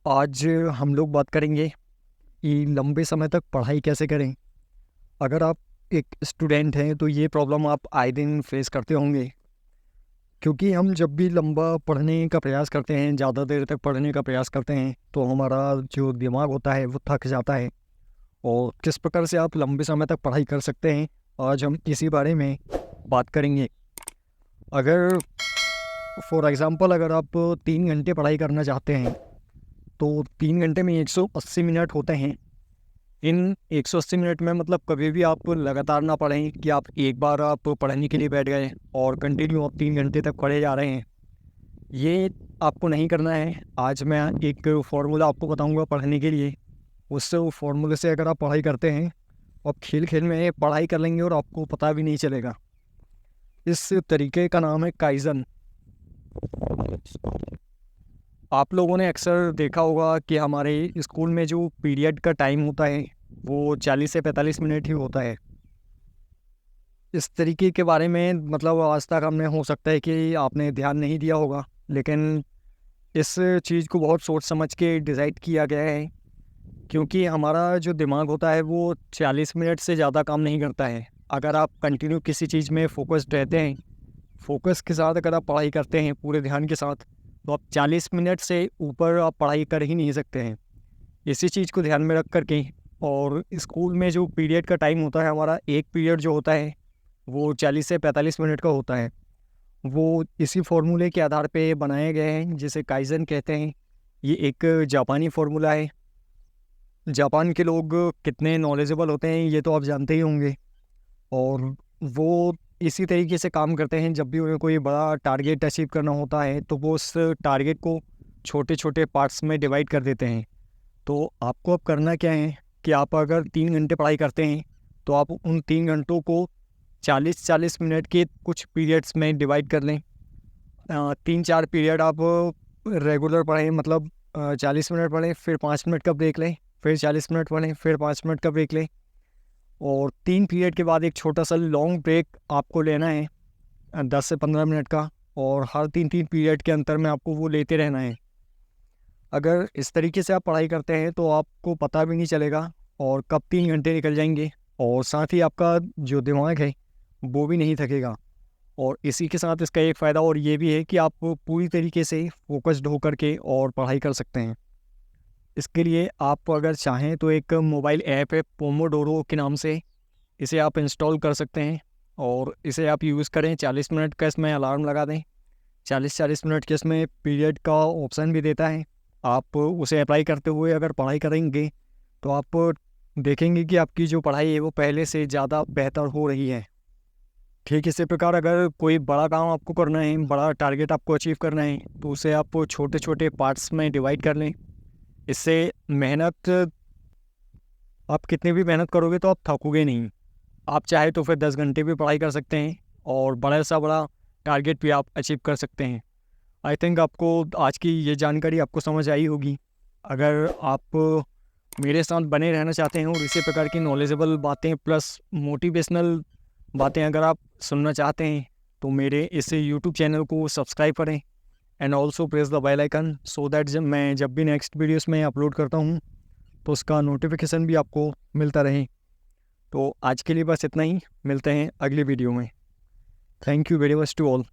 आज हम लोग बात करेंगे कि लंबे समय तक पढ़ाई कैसे करें। अगर आप एक स्टूडेंट हैं तो ये प्रॉब्लम आप आए दिन फेस करते होंगे, क्योंकि हम जब भी लंबा पढ़ने का प्रयास करते हैं, ज़्यादा देर तक पढ़ने का प्रयास करते हैं, तो हमारा जो दिमाग होता है वो थक जाता है। और किस प्रकार से आप लंबे समय तक पढ़ाई कर सकते हैं, आज हम इसी बारे में बात करेंगे। अगर फॉर एग्ज़ाम्पल अगर आप 3 घंटे पढ़ाई करना चाहते हैं तो 3 घंटे में 180 मिनट होते हैं। इन 180 मिनट में मतलब कभी भी आप लगातार ना पढ़ें कि आप एक बार आप पढ़ने के लिए बैठ गए और कंटिन्यू आप 3 घंटे तक पढ़े जा रहे हैं। ये आपको नहीं करना है। आज मैं एक फार्मूला आपको बताऊंगा पढ़ने के लिए। उस फार्मूले से अगर आप पढ़ाई करते हैं, आप खेल खेल में पढ़ाई कर लेंगे और आपको पता भी नहीं चलेगा। इस तरीके का नाम है काइजन। आप लोगों ने अक्सर देखा होगा कि हमारे स्कूल में जो पीरियड का टाइम होता है वो 40 से 45 मिनट ही होता है। इस तरीके के बारे में मतलब आज तक हमने हो सकता है कि आपने ध्यान नहीं दिया होगा, लेकिन इस चीज़ को बहुत सोच समझ के डिसाइड किया गया है, क्योंकि हमारा जो दिमाग होता है वो 40 मिनट से ज़्यादा काम नहीं करता है। अगर आप कंटिन्यू किसी चीज़ में फोकस्ड रहते हैं, फोकस के साथ अगर आप पढ़ाई करते हैं पूरे ध्यान के साथ, तो आप 40 मिनट से ऊपर आप पढ़ाई कर ही नहीं सकते हैं। इसी चीज़ को ध्यान में रख कर के, और स्कूल में जो पीरियड का टाइम होता है, हमारा एक पीरियड जो होता है वो 40 से 45 मिनट का होता है। वो इसी फार्मूले के आधार पे बनाए गए हैं जिसे काइजन कहते हैं। ये एक जापानी फार्मूला है। जापान के लोग कितने नॉलेजेबल होते हैं ये तो आप जानते ही होंगे, और वो इसी तरीके से काम करते हैं। जब भी उन्हें कोई बड़ा टारगेट अचीव करना होता है तो वो उस टारगेट को छोटे छोटे पार्ट्स में डिवाइड कर देते हैं। तो आपको अब करना क्या है कि आप अगर 3 घंटे पढ़ाई करते हैं तो आप उन 3 घंटों को 40-40 मिनट के कुछ पीरियड्स में डिवाइड कर लें। 3-4 पीरियड आप रेगुलर पढ़ें, मतलब 40 मिनट पढ़ें, फिर 5 मिनट का ब्रेक लें, फिर 40 मिनट पढ़ें, फिर 5 मिनट का ब्रेक लें, और 3 पीरियड के बाद एक छोटा सा लॉन्ग ब्रेक आपको लेना है 10 से 15 मिनट का, और हर 3-3 पीरियड के अंतर में आपको वो लेते रहना है। अगर इस तरीके से आप पढ़ाई करते हैं तो आपको पता भी नहीं चलेगा और कब 3 घंटे निकल जाएंगे, और साथ ही आपका जो दिमाग है वो भी नहीं थकेगा। और इसी के साथ इसका एक फ़ायदा और ये भी है कि आप पूरी तरीके से फोकस्ड होकर के और पढ़ाई कर सकते हैं। इसके लिए आप अगर चाहें तो एक मोबाइल ऐप है पोमोडोरो के नाम से, इसे आप इंस्टॉल कर सकते हैं और इसे आप यूज़ करें। 40 मिनट का इसमें अलार्म लगा दें। 40-40 मिनट के इसमें पीरियड का ऑप्शन भी देता है। आप उसे अप्लाई करते हुए अगर पढ़ाई करेंगे तो आप देखेंगे कि आपकी जो पढ़ाई है वो पहले से ज़्यादा बेहतर हो रही है। ठीक इसी प्रकार अगर कोई बड़ा काम आपको करना है, बड़ा टारगेट आपको अचीव करना है, तो उसे आप छोटे छोटे पार्ट्स में डिवाइड कर लें। इससे मेहनत, आप कितनी भी मेहनत करोगे तो आप थकोगे नहीं। आप चाहे तो फिर 10 घंटे भी पढ़ाई कर सकते हैं और बड़ा सा बड़ा टारगेट भी आप अचीव कर सकते हैं। आई थिंक आपको आज की ये जानकारी आपको समझ आई होगी। अगर आप मेरे साथ बने रहना चाहते हैं और इसी प्रकार की नॉलेजेबल बातें प्लस मोटिवेशनल बातें अगर आप सुनना चाहते हैं, तो मेरे इस यूट्यूब चैनल को सब्सक्राइब करें and also press the bell icon, so that जब भी नेक्स्ट वीडियोस में अपलोड करता हूँ तो उसका नोटिफिकेशन भी आपको मिलता रहे। तो आज के लिए बस इतना ही, मिलते हैं अगली वीडियो में। Thank you very much to all.